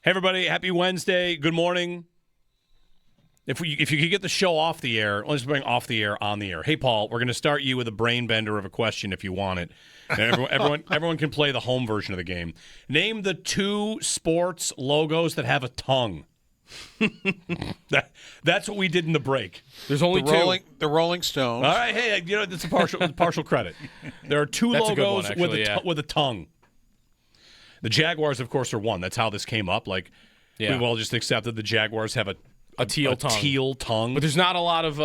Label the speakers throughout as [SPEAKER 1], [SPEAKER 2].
[SPEAKER 1] Hey, everybody. Happy Wednesday. Good morning. If you could get the show off the air, let's bring off the air on the air. Hey, Paul, we're going to start you with a brain bender of a question if you want it. And everyone can play the home version of the game. Name the 2 sports logos that have a tongue. That's what we did in the break.
[SPEAKER 2] There's only 2.
[SPEAKER 3] The Rolling Stones.
[SPEAKER 1] All right, hey, that's a partial credit. There are 2
[SPEAKER 2] That's a good
[SPEAKER 1] logos
[SPEAKER 2] one, actually,
[SPEAKER 1] with a tongue. The Jaguars, of course, are one. That's how this came up. We've all just accepted the Jaguars have a teal tongue.
[SPEAKER 2] But there's not a lot of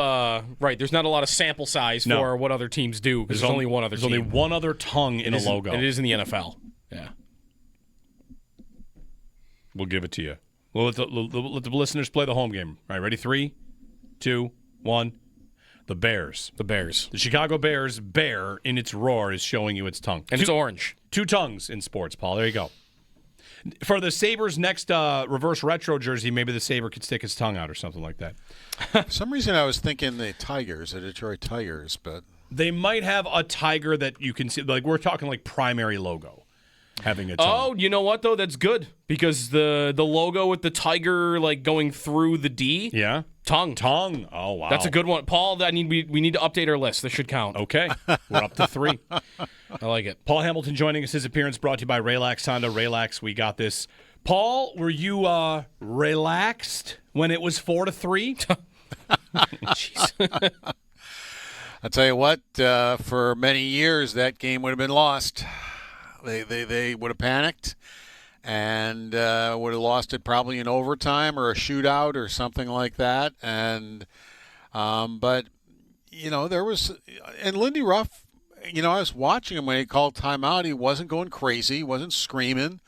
[SPEAKER 2] there's not a lot of sample size for what other teams do because there's only one other team.
[SPEAKER 1] There's only one other tongue in a logo.
[SPEAKER 2] And it is in the NFL. Yeah.
[SPEAKER 1] We'll give it to you. We'll let the listeners play the home game. All right, ready? 3, 2, 1. The Bears. The Chicago Bears bear in its roar is showing you its tongue.
[SPEAKER 2] And it's orange.
[SPEAKER 1] 2 tongues in sports, Paul. There you go. For the Sabres' next reverse retro jersey, maybe the Sabre could stick his tongue out or something like that.
[SPEAKER 3] For some reason, I was thinking the Detroit Tigers, but
[SPEAKER 1] they might have a tiger that you can see. Like we're talking like primary logo having a tongue.
[SPEAKER 2] Oh, you know what though? That's good because the logo with the tiger like going through the D.
[SPEAKER 1] Yeah.
[SPEAKER 2] Tongue.
[SPEAKER 1] Oh, wow.
[SPEAKER 2] That's a good one. Paul, we need to update our list. This should count.
[SPEAKER 1] Okay. We're up to 3.
[SPEAKER 2] I like it.
[SPEAKER 1] Paul Hamilton joining us. His appearance brought to you by Relax Honda. Relax, we got this. Paul, were you relaxed when it was 4-3?
[SPEAKER 2] Jeez.
[SPEAKER 3] I'll tell you what, for many years that game would have been lost. They would have panicked and would have lost it probably in overtime or a shootout or something like that. And but there was and Lindy Ruff. I was watching him when he called timeout. He wasn't going crazy. He wasn't screaming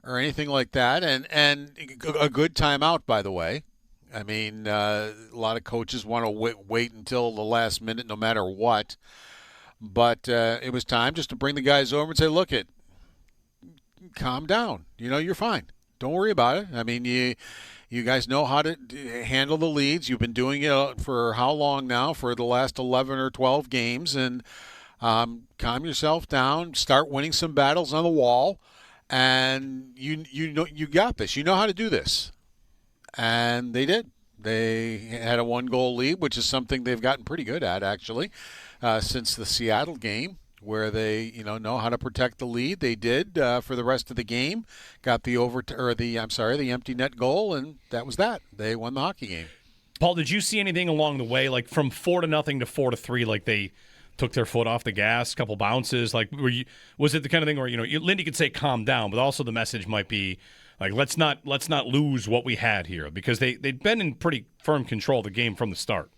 [SPEAKER 3] or anything like that. And a good timeout, by the way. I mean, a lot of coaches want to wait until the last minute, no matter what. But it was time just to bring the guys over and say, look, calm down. You're fine. Don't worry about it. I mean, you guys know how to handle the leads. You've been doing it for how long now? For the last 11 or 12 games. And calm yourself down. Start winning some battles on the wall. And you got this. You know how to do this. And they did. They had a 1-goal lead, which is something they've gotten pretty good at, actually, since the Seattle game, where they know how to protect the lead. They did for the rest of the game. Got the the empty net goal, and that was that. They won the hockey game.
[SPEAKER 1] Paul, did you see anything along the way, like from 4-0 to 4-3, like they took their foot off the gas, a couple bounces? Like, was it the kind of thing where Lindy could say calm down, but also the message might be like let's not lose what we had here, because they'd been in pretty firm control of the game from the start.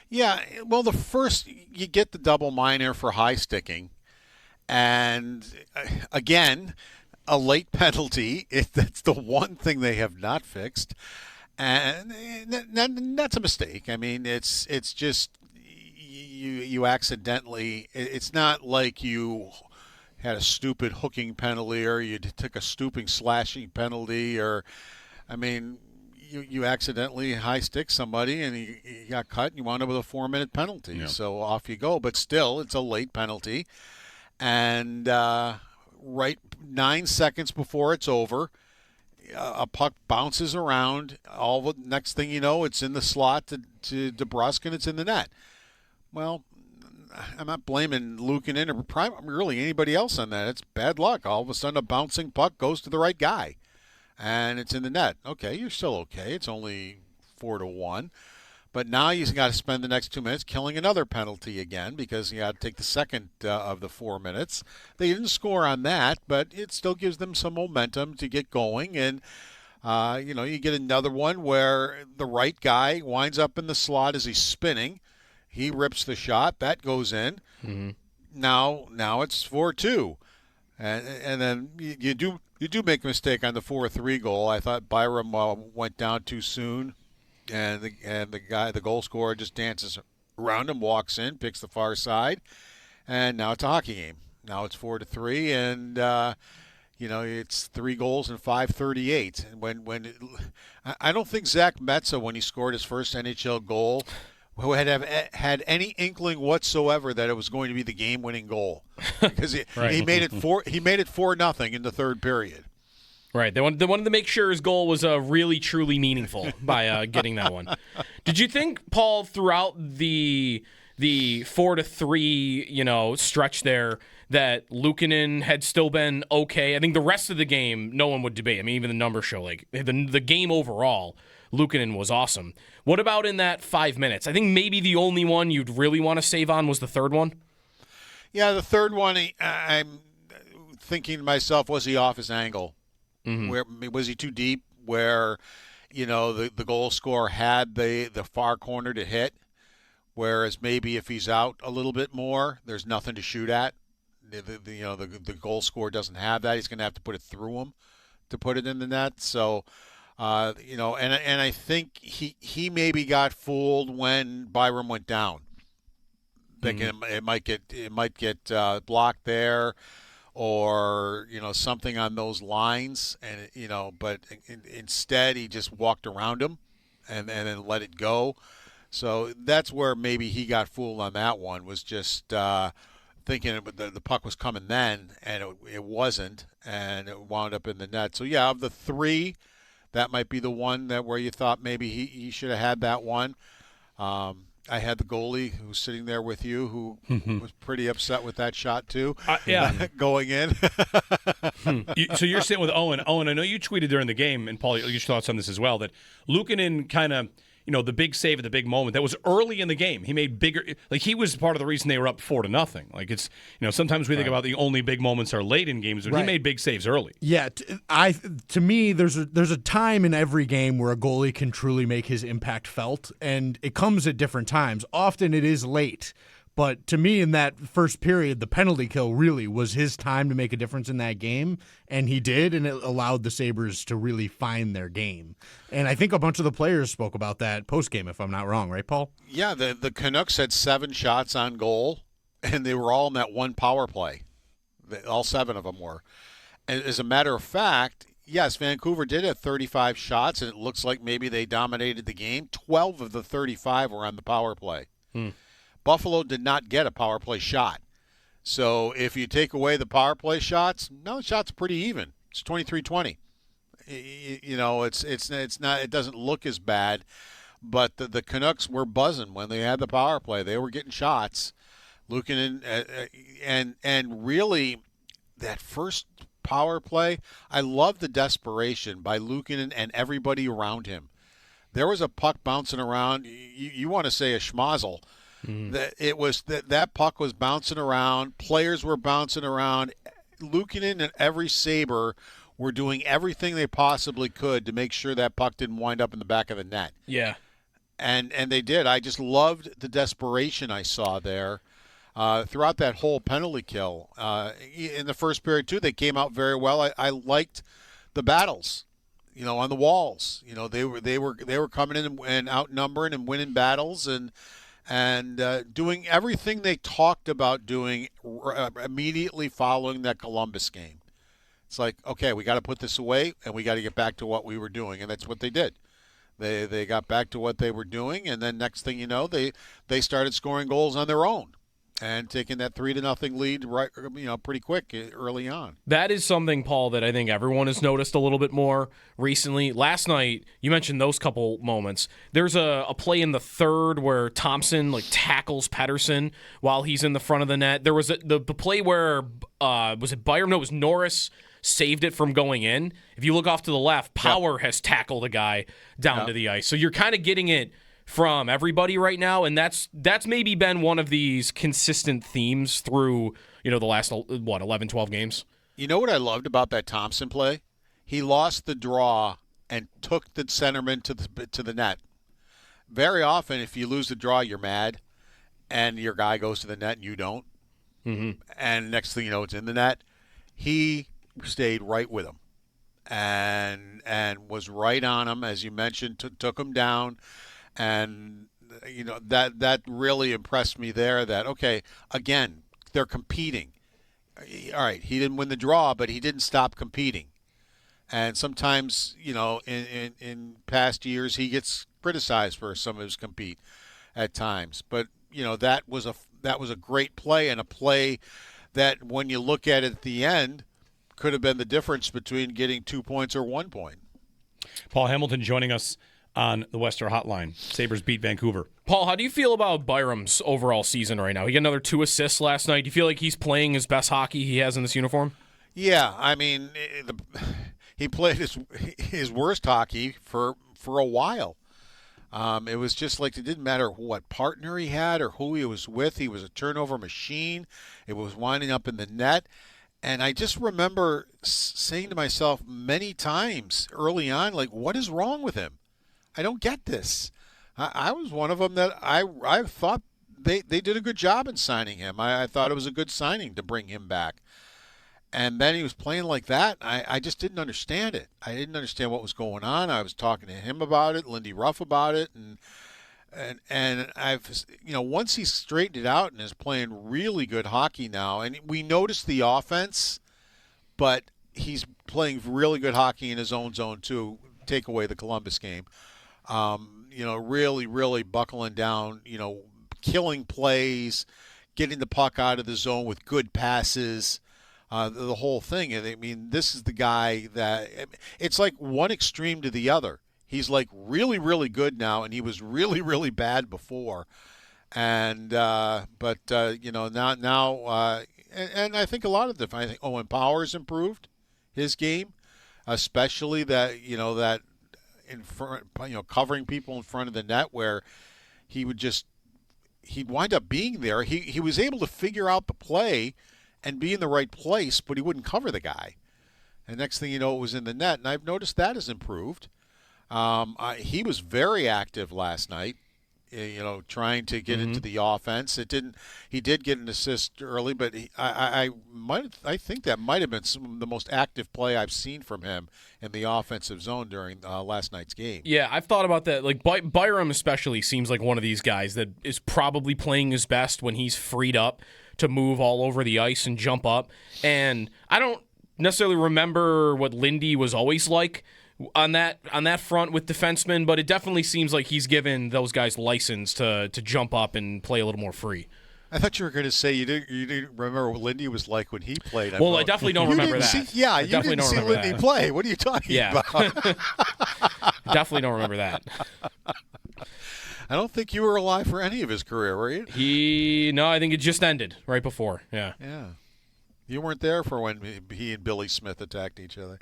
[SPEAKER 3] Yeah, well, the first you get the double minor for high sticking, and again, a late penalty. That's the one thing they have not fixed, and that's a mistake. I mean, it's just you accidentally. It's not like you had a stupid hooking penalty or you took a stupid slashing penalty, or I mean. You accidentally high stick somebody and you got cut and you wound up with a 4-minute penalty. Yeah. So off you go. But still, it's a late penalty. And right 9 seconds before it's over, a puck bounces around. Next thing you know, it's in the slot to DeBrusk and it's in the net. Well, I'm not blaming Luukkonen or really anybody else on that. It's bad luck. All of a sudden, a bouncing puck goes to the right guy. And it's in the net. Okay, you're still okay. It's only 4-1. But now you've got to spend the next 2 minutes killing another penalty again, because you got to take the second of the 4 minutes. They didn't score on that, but it still gives them some momentum to get going. And, you get another one where the right guy winds up in the slot as he's spinning. He rips the shot. That goes in. Mm-hmm. Now it's 4-2. And then you do make a mistake on the 4-3 goal. I thought Byram went down too soon, and the goal scorer just dances around him, walks in, picks the far side, and now it's a hockey game. Now it's 4-3, and it's 3 goals in 5:38. And I don't think Zach Mesta, when he scored his first NHL goal, who had any inkling whatsoever that it was going to be the game-winning goal, because he made it 4-0 in the third period.
[SPEAKER 2] Right. They wanted to make sure his goal was really, truly meaningful by getting that one. Did you think, Paul, throughout the 4-3, stretch there, that Luukkonen had still been okay? I think the rest of the game, no one would debate. I mean, even the numbers show, like, the game overall, Luukkonen was awesome. What about in that 5 minutes? I think maybe the only one you'd really want to save on was the third one.
[SPEAKER 3] Yeah, the third one, I'm thinking to myself, was he off his angle? Mm-hmm. Where was he too deep? Where, the goal scorer had the far corner to hit, whereas maybe if he's out a little bit more, there's nothing to shoot at. The goal scorer doesn't have that. He's going to have to put it through him to put it in the net. So, and I think he maybe got fooled when Byram went down. Thinking it might get blocked there. Or something on those lines, and but instead he just walked around him, and then let it go. So that's where maybe he got fooled on that one. Was just thinking the puck was coming then, and it wasn't, and it wound up in the net. So yeah, of the three, that might be the one where you thought maybe he should have had that one. I had the goalie who was sitting there with you who was pretty upset with that shot, too, going in.
[SPEAKER 1] So you're sitting with Owen. Owen, I know you tweeted during the game, and Paul, your thoughts on this as well, that Luukkonen kind of, the big save at the big moment, that was early in the game. He made bigger, like he was part of the reason they were up 4-0. Like it's, sometimes we think about the only big moments are late in games, but he made big saves early.
[SPEAKER 4] Yeah, to me, there's a time in every game where a goalie can truly make his impact felt, and it comes at different times. Often it is late, but to me in that first period, the penalty kill really was his time to make a difference in that game, and he did, and it allowed the Sabres to really find their game. And I think a bunch of the players spoke about that post-game, if I'm not wrong, right, Paul?
[SPEAKER 3] Yeah, the Canucks had 7 shots on goal, and they were all in that one power play. All 7 of them were. And as a matter of fact, yes, Vancouver did have 35 shots, and it looks like maybe they dominated the game. 12 of the 35 were on the power play. Buffalo did not get a power play shot. So if you take away the power play shots, no, the shots are pretty even. It's 23-20. It's not. It doesn't look as bad, but the Canucks were buzzing when they had the power play. They were getting shots. Luukkonen and really that first power play, I love the desperation by Luukkonen and everybody around him. There was a puck bouncing around. You want to say a schmozzle. That puck was bouncing around. Players were bouncing around. Luukkonen and every Sabre were doing everything they possibly could to make sure that puck didn't wind up in the back of the net.
[SPEAKER 2] Yeah.
[SPEAKER 3] And they did. I just loved the desperation I saw there throughout that whole penalty kill. In the first period, too, they came out very well. I liked the battles, on the walls. They were coming in and outnumbering and winning battles and doing everything they talked about doing immediately following that Columbus game. It's like, okay, we got to put this away, and we got to get back to what we were doing, and that's what they did. They got back to what they were doing, and then next thing you know, they started scoring goals on their own and taking that 3-0 lead right, pretty quick early on.
[SPEAKER 2] That is something, Paul, that I think everyone has noticed a little bit more recently. Last night, you mentioned those couple moments. There's a play in the third where Thompson tackles Pettersson while he's in the front of the net. There was the play where was it Byram? No, it was Norris saved it from going in. If you look off to the left, Power has tackled a guy down to the ice. So you're kind of getting it from everybody right now, and that's maybe been one of these consistent themes through the last 11, 12 games.
[SPEAKER 3] You know what I loved about that Thompson play? He lost the draw and took the centerman to the net. Very often, if you lose the draw, you're mad, and your guy goes to the net and you don't. Mm-hmm. And next thing you know, it's in the net. He stayed right with him, and was right on him, as you mentioned. Took him down. And that really impressed me there. That okay, again, they're competing. All right, he didn't win the draw, but he didn't stop competing. And sometimes, in past years, he gets criticized for some of his compete at times. But that was a great play, and a play that when you look at it at the end, could have been the difference between getting 2 points or 1 point.
[SPEAKER 1] Paul Hamilton joining us on the Western Hotline. Sabres beat Vancouver.
[SPEAKER 2] Paul, how do you feel about Byram's overall season right now? He got another 2 assists last night. Do you feel like he's playing his best hockey he has in this uniform?
[SPEAKER 3] Yeah, I mean, he played his worst hockey for a while. It was just like it didn't matter what partner he had or who he was with. He was a turnover machine. It was winding up in the net. And I just remember saying to myself many times early on, like, what is wrong with him? I don't get this. I was one of them that I thought they did a good job in signing him. I thought it was a good signing to bring him back. And then he was playing like that. I just didn't understand it. I didn't understand what was going on. I was talking to him about it, Lindy Ruff about it, and I've once he's straightened it out and is playing really good hockey now, and we noticed the offense, but he's playing really good hockey in his own zone too. Take away the Columbus game, really, really buckling down. Killing plays, getting the puck out of the zone with good passes. The whole thing. And I mean, this is the guy that it's like one extreme to the other. He's like really, really good now, and he was really, really bad before. And now, and I think a lot of the. I think Owen Power's improved his game, especially that in front, covering people in front of the net where he'd wind up being there. He was able to figure out the play and be in the right place, but he wouldn't cover the guy. And next thing you know, it was in the net. And I've noticed that has improved. He was very active last night, trying to get into the offense. He did get an assist early, but I think that might have been some of the most active play I've seen from him in the offensive zone during last night's game.
[SPEAKER 2] Yeah, I've thought about that. Like Byram especially seems like one of these guys that is probably playing his best when he's freed up to move all over the ice and jump up. And I don't necessarily remember what Lindy was always like on that front with defensemen, but it definitely seems like he's given those guys license to jump up and play a little more free.
[SPEAKER 3] I thought you were going to say you didn't remember what Lindy was like when he played.
[SPEAKER 2] I definitely don't remember that.
[SPEAKER 3] You didn't see Lindy play. What are you talking about?
[SPEAKER 2] Definitely don't remember that.
[SPEAKER 3] I don't think you were alive for any of his career, were you?
[SPEAKER 2] No, I think it just ended right before. Yeah.
[SPEAKER 3] Yeah. You weren't there for when he and Billy Smith attacked each other.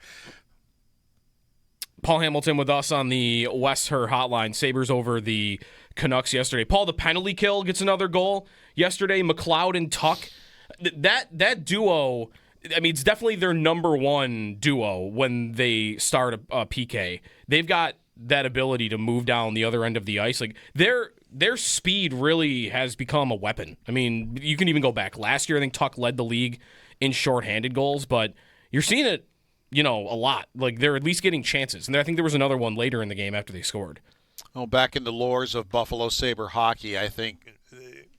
[SPEAKER 2] Paul Hamilton with us on the West Her Hotline. Sabres over the Canucks yesterday. Paul, the penalty kill gets another goal yesterday. McLeod and Tuck. That duo, I mean, it's definitely their number one duo when they start a PK. They've got that ability to move down the other end of the ice. Like their speed really has become a weapon. I mean, you can even go back. Last year, I think Tuck led the league in shorthanded goals, but you're seeing it, a lot. Like they're at least getting chances. And I think there was another one later in the game after they scored.
[SPEAKER 3] Oh, back in the lores of Buffalo Sabre hockey, I think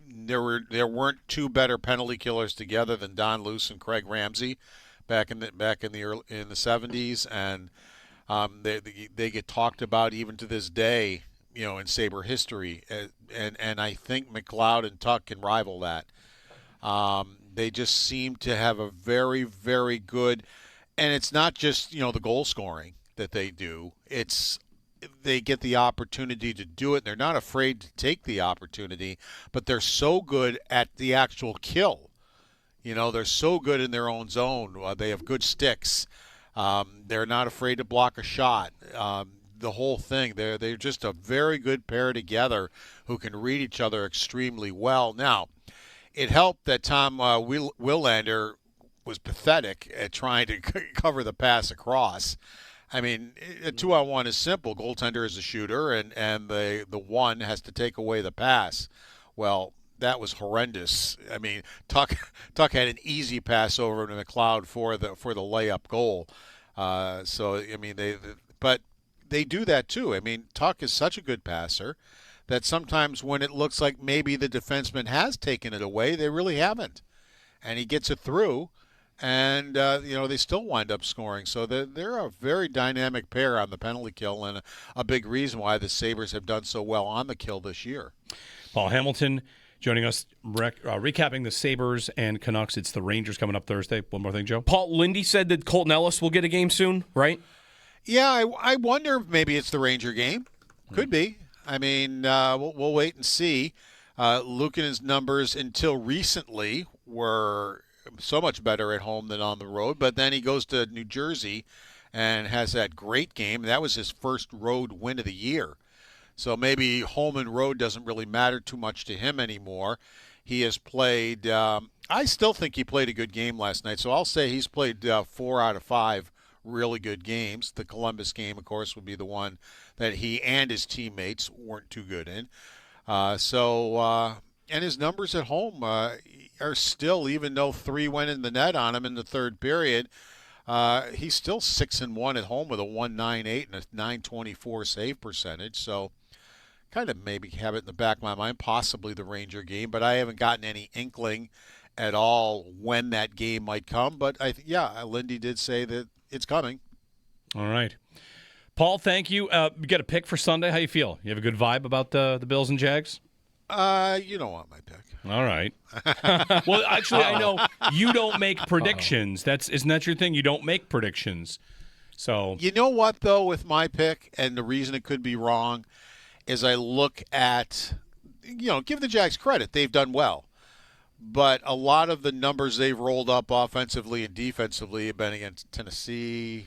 [SPEAKER 3] there weren't two better penalty killers together than Don Luce and Craig Ramsey back in the 70s, and they get talked about even to this day, in Sabre history, and I think McLeod and Tuck can rival that. They just seem to have a very, very good, and it's not just the goal scoring that they do. They get the opportunity to do it. They're not afraid to take the opportunity, but they're so good at the actual kill. They're so good in their own zone. They have good sticks. They're not afraid to block a shot. The whole thing. They're just a very good pair together who can read each other extremely well. Now, it helped that Tom Willander was pathetic at trying to cover the pass across. I mean, a 2-on-1 is simple. Goaltender is a shooter, and the one has to take away the pass. Well, that was horrendous. I mean, Tuck had an easy pass over to McLeod for the layup goal. But they do that too. I mean, Tuck is such a good passer that sometimes when it looks like maybe the defenseman has taken it away, they really haven't, and he gets it through. And, they still wind up scoring. So they're a very dynamic pair on the penalty kill, and a big reason why the Sabres have done so well on the kill this year.
[SPEAKER 1] Paul Hamilton Joining us, recapping the Sabres and Canucks. It's the Rangers coming up Thursday. One more thing, Joe.
[SPEAKER 2] Paul Lindy said that Colton Ellis will get a game soon, right?
[SPEAKER 3] Yeah, I wonder if maybe it's the Ranger game. Could be. I mean, we'll wait and see. Luukkonen's numbers until recently were so much better at home than on the road, but then he goes to New Jersey and has that great game. That was his first road win of the year. So maybe home and road doesn't really matter too much to him anymore. He has played, I still think he played a good game last night, so I'll say he's played 4 out of 5 really good games. The Columbus game, of course, would be the one that he and his teammates weren't too good in. And his numbers at home are still, even though 3 went in the net on him in the third period, he's still 6-1 at home with a 1.98 and a 9.24 save percentage. So kind of maybe have it in the back of my mind, possibly the Ranger game, but I haven't gotten any inkling at all when that game might come. But Lindy did say that it's coming.
[SPEAKER 1] All right. Paul, thank you. You got a pick for Sunday? How you feel? You have a good vibe about the Bills and Jags?
[SPEAKER 3] You don't want my pick.
[SPEAKER 1] All right. Well, actually, I know you don't make predictions. Isn't that your thing? You don't make predictions. So
[SPEAKER 3] you know what, though, with my pick, and the reason it could be wrong is I look at, give the Jags credit. They've done well. But a lot of the numbers they've rolled up offensively and defensively have been against Tennessee.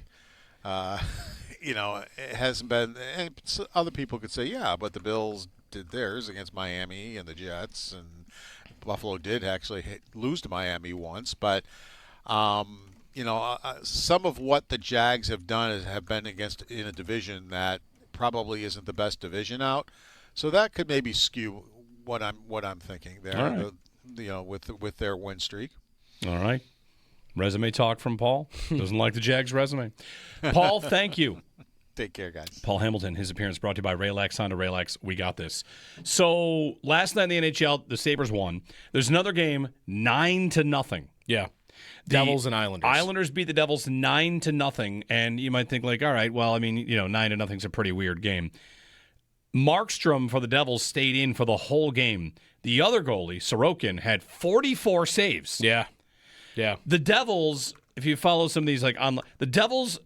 [SPEAKER 3] It hasn't been – and other people could say, yeah, but the Bills did theirs against Miami and the Jets, and Buffalo did actually lose to Miami once. But, some of what the Jags have done have been in a division that probably isn't the best division out. So that could maybe skew what I'm thinking there.
[SPEAKER 1] All right.
[SPEAKER 3] With their win streak.
[SPEAKER 1] All right. Resume talk from Paul. Doesn't like the Jags resume. Paul, thank you.
[SPEAKER 3] Take care, guys.
[SPEAKER 1] Paul Hamilton, his appearance brought to you by Raylax, Honda Raylax. We got this. So last night in the NHL, the Sabres won. There's another game, 9-0.
[SPEAKER 2] Yeah. Devils and Islanders.
[SPEAKER 1] Islanders beat the Devils 9-0. And you might think, all right, well, 9-0 is a pretty weird game. Markstrom for the Devils stayed in for the whole game. The other goalie, Sorokin, had 44 saves.
[SPEAKER 2] Yeah.
[SPEAKER 1] The Devils, if you follow some of these, the Devils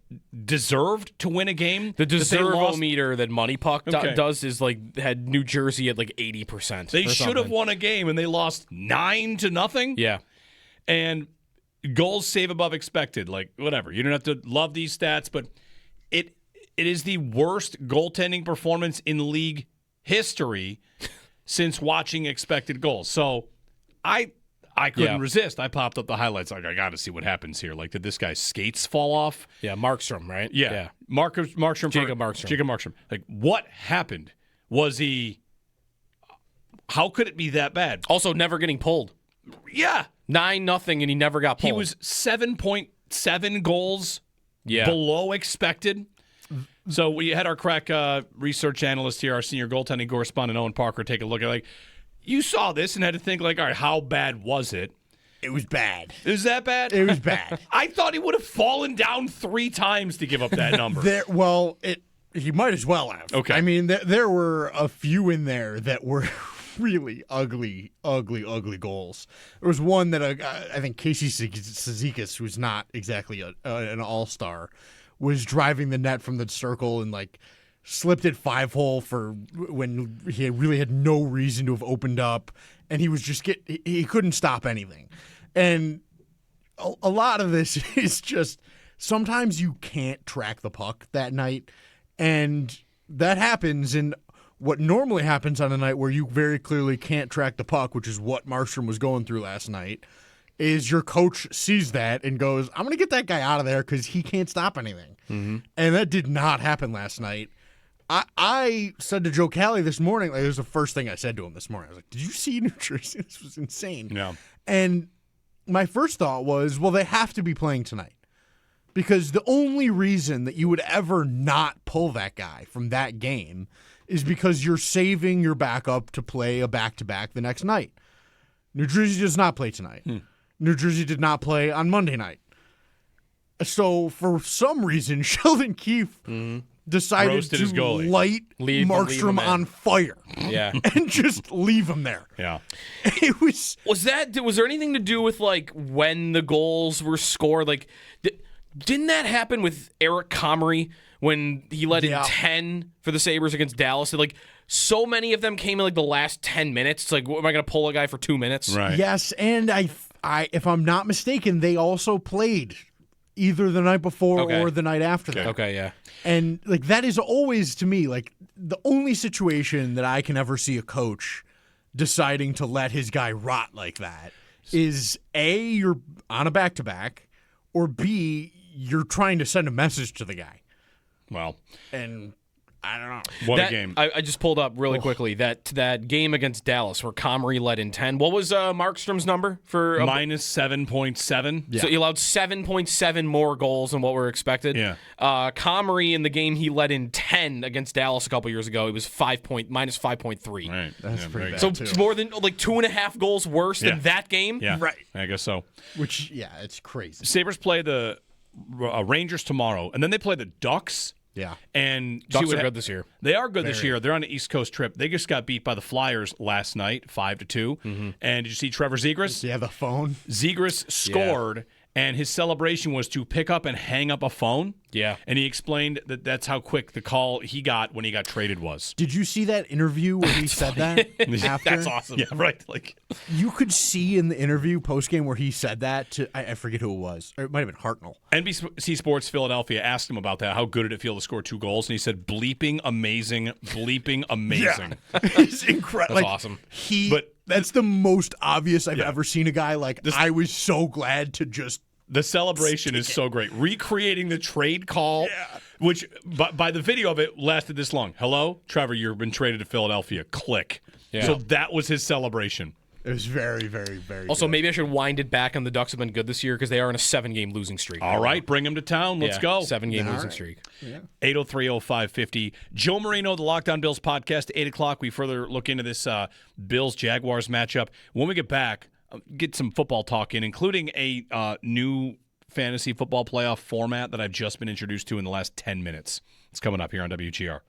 [SPEAKER 1] deserved to win a game.
[SPEAKER 2] The deserve-o-meter that Money Puck does is had New Jersey at 80%.
[SPEAKER 1] They should have won a game, and they lost 9-0.
[SPEAKER 2] Yeah.
[SPEAKER 1] And goals save above expected. Whatever. You don't have to love these stats, but it is the worst goaltending performance in league history since watching expected goals. So I couldn't resist. I popped up the highlights. I got to see what happens here. Did this guy's skates fall off?
[SPEAKER 2] Yeah, Markstrom, right?
[SPEAKER 1] Yeah. Markstrom.
[SPEAKER 2] Jacob Markstrom.
[SPEAKER 1] What happened? Was he... How could it be that bad?
[SPEAKER 2] Also, never getting pulled.
[SPEAKER 1] Yeah.
[SPEAKER 2] 9-0, and he never got pulled.
[SPEAKER 1] He was 7.7 goals below expected. So we had our crack research analyst here, our senior goaltending correspondent, Owen Parker, take a look at you saw this and had to think all right, how bad was it?
[SPEAKER 4] It was bad.
[SPEAKER 1] Is that bad?
[SPEAKER 4] It was bad.
[SPEAKER 1] I thought he would have fallen down 3 times to give up that number.
[SPEAKER 4] He might as well have.
[SPEAKER 1] Okay.
[SPEAKER 4] There were a few in there that were really ugly goals. There was one that I think Casey Cizikas, who's not exactly an all-star, was driving the net from the circle and slipped it 5-hole for when he really had no reason to have opened up, and he was just he couldn't stop anything. And a lot of this is just sometimes you can't track the puck that night, and that happens. And what normally happens on a night where you very clearly can't track the puck, which is what Markstrom was going through last night, is your coach sees that and goes, I'm going to get that guy out of there because he can't stop anything. Mm-hmm. And that did not happen last night. I said to Joe Kelly this morning, it was the first thing I said to him this morning. I was like, did you see New Jersey? This was insane.
[SPEAKER 1] Yeah.
[SPEAKER 4] And my first thought was, well, they have to be playing tonight. Because the only reason that you would ever not pull that guy from that game is because you're saving your backup to play a back-to-back the next night. New Jersey does not play tonight. New Jersey did not play on Monday night. So for some reason, Sheldon Keefe decided
[SPEAKER 1] Roasted his
[SPEAKER 4] to
[SPEAKER 1] goalie.
[SPEAKER 4] light
[SPEAKER 2] Leave him
[SPEAKER 4] Markstrom
[SPEAKER 2] in.
[SPEAKER 4] on fire
[SPEAKER 2] Yeah.
[SPEAKER 4] and just leave him there.
[SPEAKER 1] Yeah.
[SPEAKER 4] It was
[SPEAKER 2] Was there anything to do with like when the goals were scored? Like, didn't that happen with Eric Comrie when he led in 10 for the Sabres against Dallas? Like, so many of them came in like the last 10 minutes. It's like, what, am I going to pull a guy for 2 minutes?
[SPEAKER 1] Right.
[SPEAKER 4] yes, and I if I'm not mistaken, they also played either the night before
[SPEAKER 2] Okay.
[SPEAKER 4] or the night after that.
[SPEAKER 2] Okay, yeah.
[SPEAKER 4] And like that is always to me like the only situation that I can ever see a coach deciding to let his guy rot like that is A, you're on a back-to-back, or B, you're trying to send a message to the guy.
[SPEAKER 1] Well,
[SPEAKER 4] And I don't know.
[SPEAKER 1] what a game.
[SPEAKER 2] I just pulled up really quickly that game against Dallas where Comrie led in 10. What was Markstrom's number for
[SPEAKER 1] Minus 7.7.
[SPEAKER 2] So he allowed 7.7 more goals than what were expected.
[SPEAKER 1] Yeah.
[SPEAKER 2] Comrie in the game he led in 10 against Dallas a couple years ago. It was minus 5.3.
[SPEAKER 1] Right.
[SPEAKER 4] That's
[SPEAKER 1] Yeah,
[SPEAKER 4] pretty
[SPEAKER 1] very
[SPEAKER 4] bad.
[SPEAKER 1] good.
[SPEAKER 2] So
[SPEAKER 4] too.
[SPEAKER 2] it's more than like 2.5 goals worse
[SPEAKER 1] Yeah.
[SPEAKER 2] than that game.
[SPEAKER 1] Yeah.
[SPEAKER 4] Right.
[SPEAKER 1] I guess so.
[SPEAKER 4] Which, yeah, it's crazy.
[SPEAKER 1] Sabres play the Rangers tomorrow, and then they play the Ducks.
[SPEAKER 4] Yeah.
[SPEAKER 1] And
[SPEAKER 2] Ducks
[SPEAKER 1] see
[SPEAKER 2] are
[SPEAKER 1] what
[SPEAKER 2] good this year.
[SPEAKER 1] They are good this year. They're on an East Coast trip. They just got beat by the Flyers last night, 5-2. And did you see Trevor Zegras?
[SPEAKER 4] Yeah, the phone.
[SPEAKER 1] Zegras scored, and his celebration was to pick up and hang up a phone.
[SPEAKER 2] Yeah.
[SPEAKER 1] And he explained that that's how quick the call he got when he got traded was.
[SPEAKER 4] Did you see that interview where he said that after?
[SPEAKER 2] That's awesome.
[SPEAKER 1] Yeah, right. Like,
[SPEAKER 4] You could see in the interview post-game where he said that to, I forget who it was. Or it might have been Hartnell.
[SPEAKER 1] NBC Sports Philadelphia asked him about that. How good did it feel to score 2 goals? And he said, bleeping amazing, bleeping amazing.
[SPEAKER 4] It's incredible.
[SPEAKER 2] That's awesome.
[SPEAKER 4] That's the most obvious I've ever seen a guy like, I was so glad to just
[SPEAKER 1] The celebration is so great. Recreating the trade call, which by the video of it lasted this long. Hello, Trevor, you've been traded to Philadelphia. Click.
[SPEAKER 2] Yeah.
[SPEAKER 1] So that was his celebration.
[SPEAKER 4] It was very, very, very
[SPEAKER 2] Also,
[SPEAKER 4] good.
[SPEAKER 2] maybe I should wind it back on the Ducks have been good this year because they are in a 7-game losing streak.
[SPEAKER 1] All right, bring him to town. Let's go.
[SPEAKER 2] 7-game losing streak.
[SPEAKER 1] 803-0550. Joe Marino, the Lockdown Bills podcast, 8 o'clock. We further look into this Bills-Jaguars matchup. When we get back, get some football talk in, including a new fantasy football playoff format that I've just been introduced to in the last 10 minutes. It's coming up here on WGR.